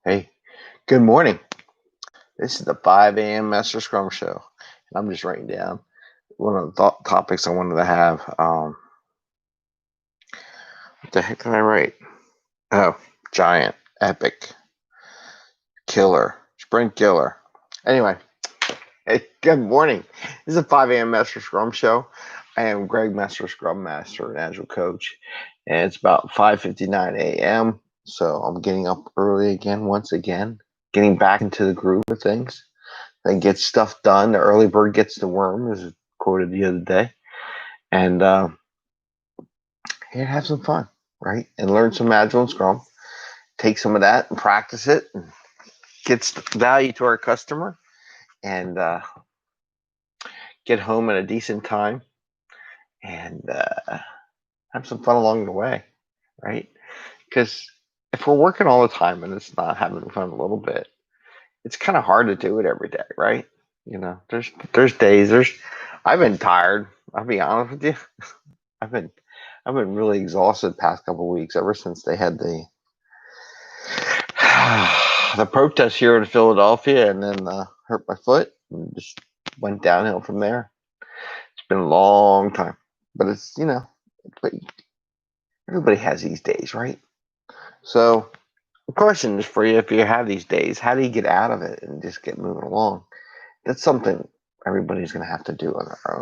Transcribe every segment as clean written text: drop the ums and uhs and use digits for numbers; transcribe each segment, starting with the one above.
Hey, good morning. This is the 5 a.m. Mester Scrum Show. And I'm just writing down one of the topics I wanted to have. What the heck can I write? Oh, giant, epic, killer, sprint killer. Anyway, hey, good morning. This is the 5 a.m. Mester Scrum Show. I am Greg Mester, Scrum Master and Agile Coach. And it's about 5:59 a.m. So I'm getting up early again, once again, getting back into the groove of things and get stuff done. The early bird gets the worm, as quoted the other day. And have some fun, right? And learn some Agile and Scrum. Take some of that and practice it and gets value to our customer and get home at a decent time and have some fun along the way, right? Because if we're working all the time and it's not having fun a little bit, it's kind of hard to do it every day, right? There's days. I've been tired. I'll be honest with you. I've been really exhausted the past couple of weeks ever since they had the the protest here in Philadelphia, and then hurt my foot and just went downhill from there. It's been a long time, but it's but everybody has these days, right? So the question is for you: if you have these days, how do you get out of it and just get moving along? That's something everybody's going to have to do on their own.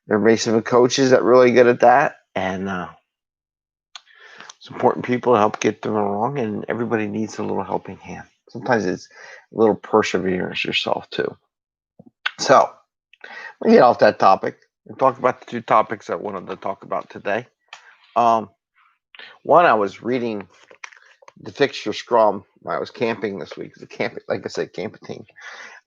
There may be some coaches that are really good at that, and important people to help get them along, and everybody needs a little helping hand. Sometimes it's a little perseverance yourself too. So let me get off that topic and talk about the two topics I wanted to talk about today. One, I was reading the Fix Your Scrum when I was camping this week. The camping, like I said, camping team.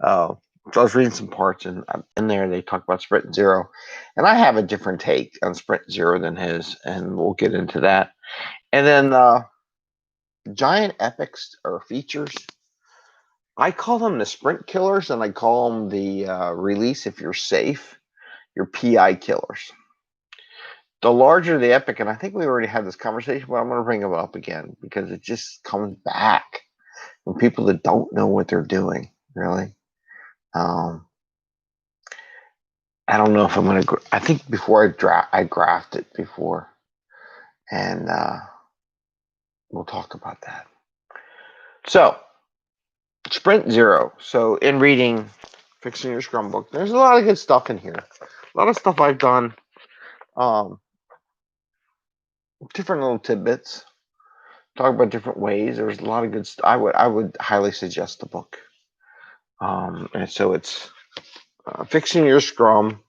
So I was reading some parts, and in there they talk about Sprint Zero, and I have a different take on Sprint Zero than his, and we'll get into that. And then giant epics or features, I call them the sprint killers, and I call them the release if you're safe, your PI killers. The larger the epic, and I think we already had this conversation, but I'm going to bring them up again because it just comes back from people that don't know what they're doing, really. I don't know if I'm going to. I think before I graphed it before, and we'll talk about that. So, Sprint Zero. So, in reading Fixing Your Scrum Book, there's a lot of good stuff in here. A lot of stuff I've done. Different little tidbits. Talk about different ways. There's a lot of good stuff. I would highly suggest the book. And so it's Fixing Your Scrum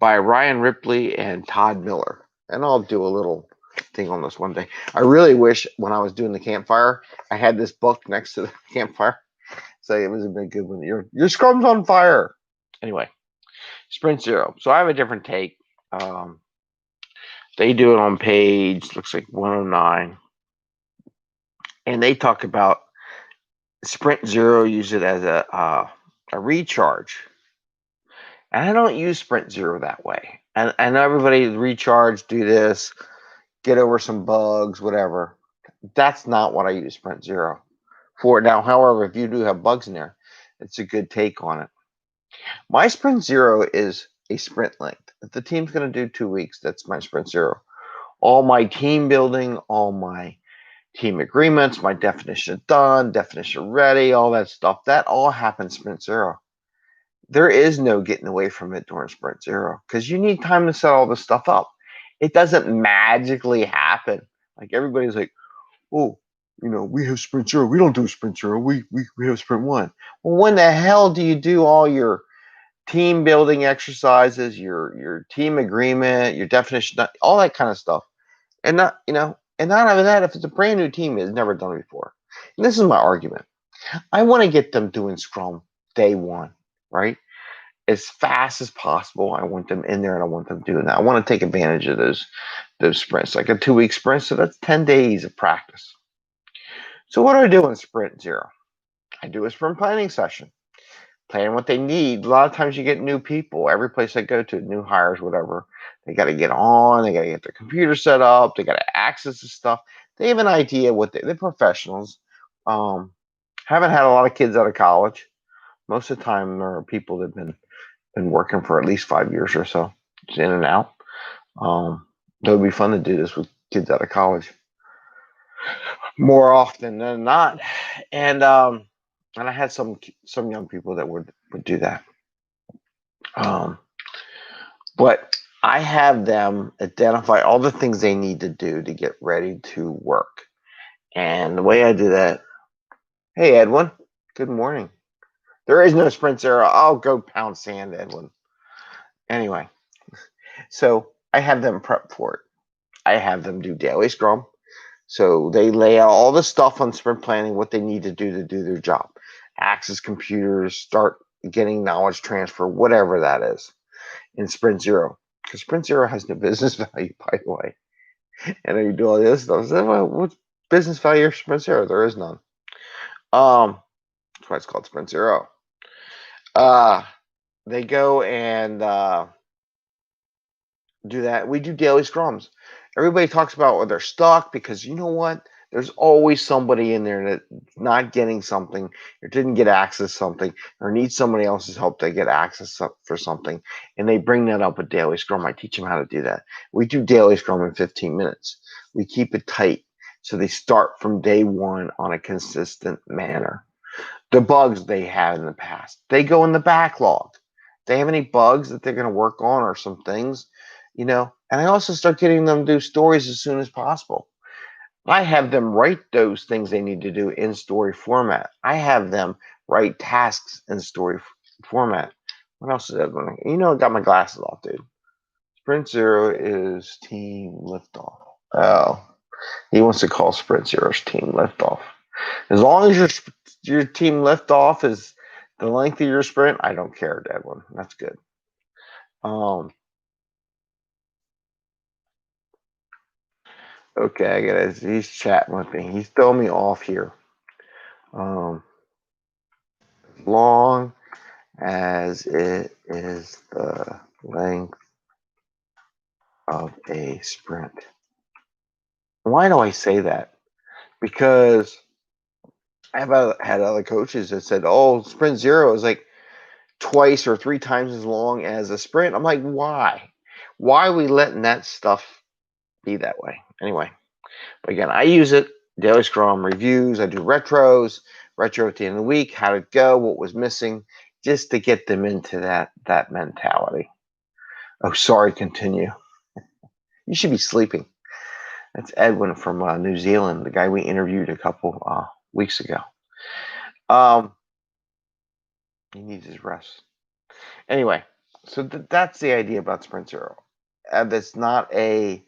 by Ryan Ripley and Todd Miller. And I'll do a little thing on this one day. I really wish when I was doing the campfire, I had this book next to the campfire. So it was a big good one. Your Scrum's on fire. Anyway, Sprint Zero. So I have a different take. They do it on page, looks like 109. And they talk about Sprint Zero, use it as a recharge. And I don't use Sprint Zero that way. And I know everybody recharge, do this, get over some bugs, whatever. That's not what I use Sprint Zero for. Now, however, if you do have bugs in there, it's a good take on it. My Sprint Zero is a sprint length. If the team's going to do 2 weeks, that's my Sprint Zero. All my team building, all my team agreements, my definition done, definition ready, all that stuff, that all happens Sprint Zero. There is no getting away from it during Sprint Zero because you need time to set all this stuff up. It doesn't magically happen. Like everybody's like, oh, we have Sprint Zero. We don't do Sprint Zero. We have Sprint One. Well, when the hell do you do all your team building exercises, your team agreement, your definition, all that kind of stuff? And not only that, if it's a brand new team has never done it before. And this is my argument. I want to get them doing Scrum day one, right? As fast as possible. I want them in there and I want them doing that. I want to take advantage of those sprints, like a 2-week sprint. So that's 10 days of practice. So what do I do in Sprint Zero? I do a sprint planning session. Plan what they need. A lot of times you get new people. Every place I go to, new hires, whatever, They got to get on. They got to get their computer set up. They got to access the stuff. They have an idea what they're professionals. Haven't had a lot of kids out of college. Most of the time, there are people that have been working for at least 5 years or so, just in and out. It would be fun to do this with kids out of college more often than not. And I had some young people that would do that. But I have them identify all the things they need to do to get ready to work. And the way I do that, hey, Edwin, good morning. There is no sprint zero. I'll go pound sand, Edwin. Anyway, so I have them prep for it. I have them do daily Scrum. So they lay out all the stuff on sprint planning, what they need to do their job. Access computers, start getting knowledge transfer, whatever that is in sprint zero. Because sprint zero has no business value, by the way. And then you do all this stuff. So, well, what's business value of sprint zero? There is none. That's why it's called sprint zero. They go and do that. We do daily scrums. Everybody talks about when they're stuck because you know what? There's always somebody in there that's not getting something or didn't get access to something or needs somebody else's help to get access for something. And they bring that up with daily scrum. I teach them how to do that. We do daily scrum in 15 minutes. We keep it tight. So they start from day one on a consistent manner. The bugs they had in the past, they go in the backlog. They have any bugs that they're going to work on or some things, and I also start getting them to do stories as soon as possible. I have them write those things they need to do in story format. I have them write tasks in story format. What else is that? I got my glasses off, dude. Sprint Zero is team liftoff. Oh, he wants to call Sprint Zero's team liftoff. As long as your team liftoff is the length of your sprint, I don't care, Edwin. That's good. Okay, I gotta. He's chatting with me. He's throwing me off here. As long as it is the length of a sprint. Why do I say that? Because I've had other coaches that said, "Oh, sprint zero is like twice or 3 times as long as a sprint." I'm like, why? Why are we letting that stuff be that way? Anyway, but again, I use it. Daily Scrum reviews. I do retro at the end of the week. How did it go? What was missing? Just to get them into that mentality. Oh, sorry. Continue. You should be sleeping. That's Edwin from New Zealand, the guy we interviewed a couple weeks ago. He needs his rest. Anyway, so that's the idea about Sprint Zero. It's not a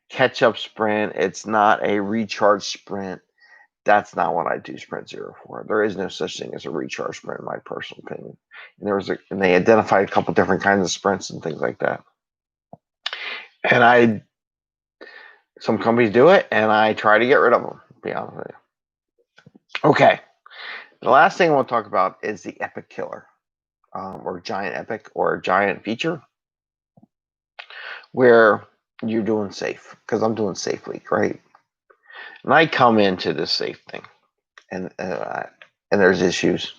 catch-up sprint. It's not a recharge sprint. That's not what I do Sprint Zero for. There is no such thing as a recharge sprint, in my personal opinion. And they identified a couple different kinds of sprints and things like that. And some companies do it, and I try to get rid of them, to be honest with you. Okay. The last thing I want to talk about is the epic killer, or giant epic, or giant feature, where you're doing safe, because I'm doing safe week, right? And I come into this safe thing, and there's issues.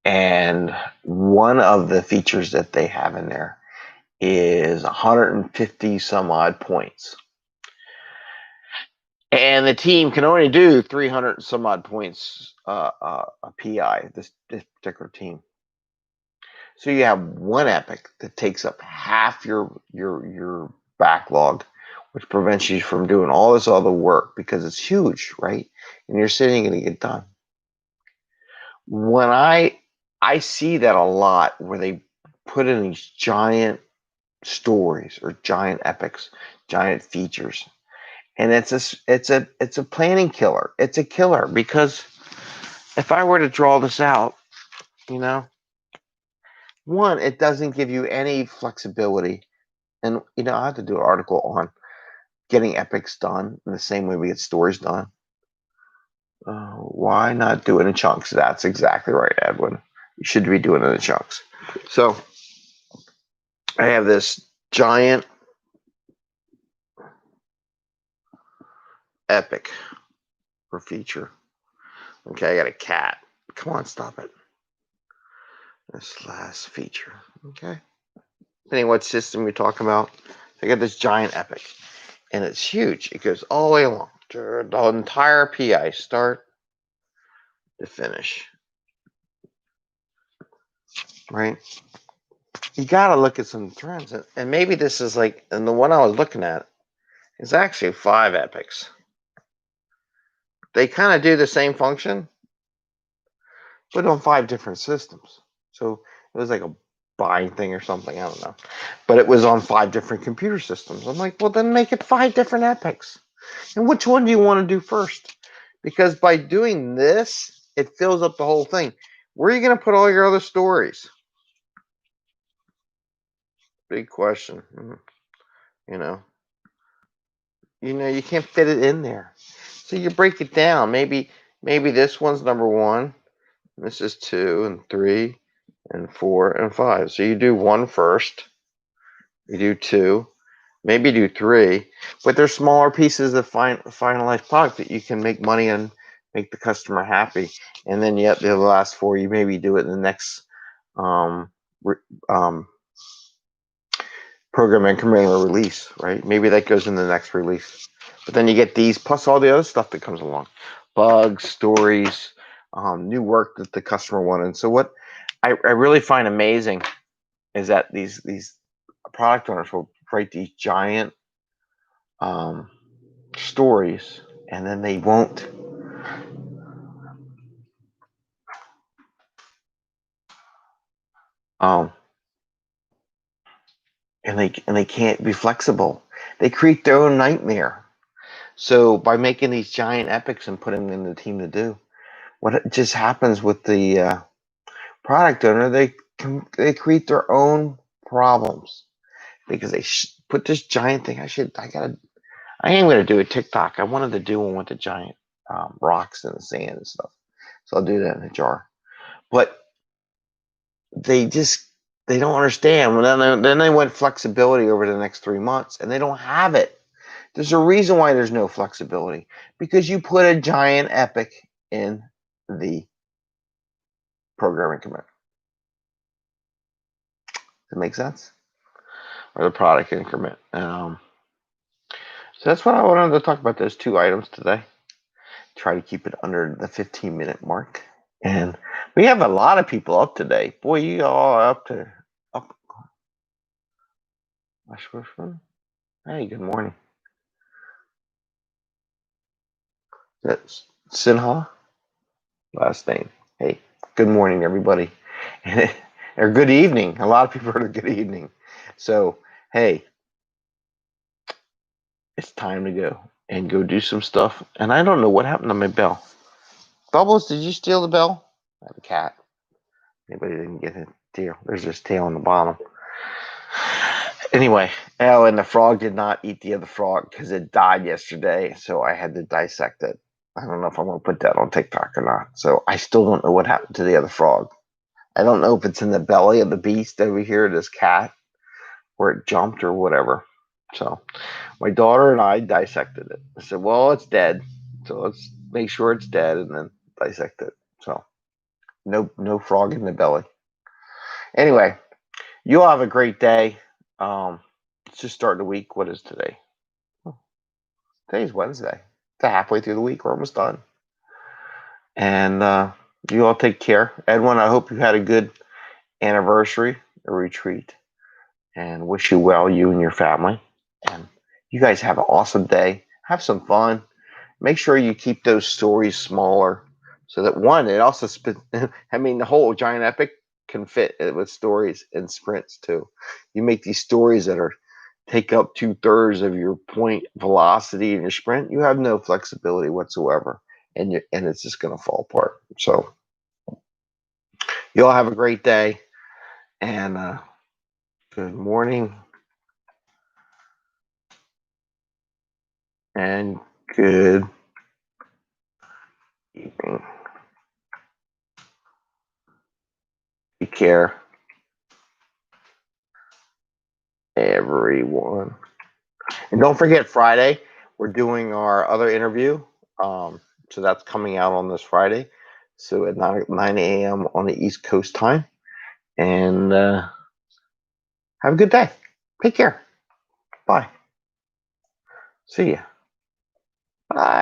And one of the features that they have in there is 150 some odd points. And the team can only do 300 some odd points a PI, this particular team. So you have one epic that takes up half your backlog, which prevents you from doing all this other work because it's huge, right? And you're sitting and get done. When I see that a lot where they put in these giant stories or giant epics, giant features. And it's a planning killer. It's a killer because if I were to draw this out, one, it doesn't give you any flexibility. And I have to do an article on getting epics done in the same way we get stories done. Why not do it in chunks? That's exactly right, Edwin. You should be doing it in chunks. So I have this giant epic or feature. Okay, I got a cat. Come on, stop it. This last feature. Okay. Depending what system you're talking about, I got this giant epic, and it's huge. It goes all the way along the entire PI, start to finish. Right? You got to look at some trends, and maybe this is like, and the one I was looking at is actually 5 epics. They kind of do the same function, but on 5 different systems. So it was like a buying thing or something. I don't know. But it was on 5 different computer systems. I'm like, well, then make it 5 different epics. And which one do you want to do first? Because by doing this, it fills up the whole thing. Where are you going to put all your other stories? Big question. You know, you can't fit it in there. So you break it down. Maybe this one's number 1. This is 2 and 3 and 4 and 5. So you do 1 first. You do 2. Maybe do 3. But there's smaller pieces of finalized product that you can make money and make the customer happy. And then yet the last 4, you maybe do it in the next program increment or release, right? Maybe that goes in the next release. But then you get these plus all the other stuff that comes along. Bugs, stories, new work that the customer wanted. So what I really find amazing is that these product owners will write these giant stories, and then they won't and they can't be flexible. They create their own nightmare. So by making these giant epics and putting them in the team to do, what just happens with the product owner, they create their own problems because they put this giant thing. I am going to do a TikTok. I wanted to do one with the giant rocks and the sand and stuff. So I'll do that in a jar. But they don't understand. Well, then they want flexibility over the next 3 months, and they don't have it. There's a reason why there's no flexibility, because you put a giant epic in the program increment. Does that make sense? Or the product increment. So that's what I wanted to talk about, those 2 items today. Try to keep it under the 15-minute mark. And we have a lot of people up today. Boy, you all are up. Hey, good morning. That's Sinha, last name. Hey, good morning, everybody. Or good evening. A lot of people are good evening. So, hey, it's time to go and go do some stuff. And I don't know what happened to my bell. Bubbles, did you steal the bell? I have a cat. Anybody didn't get it? Tail. There's this tail on the bottom. Anyway, and the frog did not eat the other frog because it died yesterday, so I had to dissect it. I don't know if I'm going to put that on TikTok or not. So I still don't know what happened to the other frog. I don't know if it's in the belly of the beast over here, this cat, or it jumped or whatever. So my daughter and I dissected it. I said, well, it's dead, so let's make sure it's dead and then dissect it. So no frog in the belly. Anyway, you all have a great day. It's just starting the week. What is today? Today's Wednesday. It's halfway through the week. We're almost done. And you all take care. Edwin, I hope you had a good anniversary or retreat. And wish you well, you and your family. And you guys have an awesome day. Have some fun. Make sure you keep those stories smaller so that, one, it also the whole giant epic can fit with stories and sprints too. You make these stories that take up 2/3 of your point velocity in your sprint, you have no flexibility whatsoever, and it's just going to fall apart. So you all have a great day, and good morning and good evening. Take care, everyone. And don't forget Friday, we're doing our other interview. So that's coming out on this Friday. So at 9 a.m. on the East Coast time. And have a good day. Take care. Bye. See ya. Bye.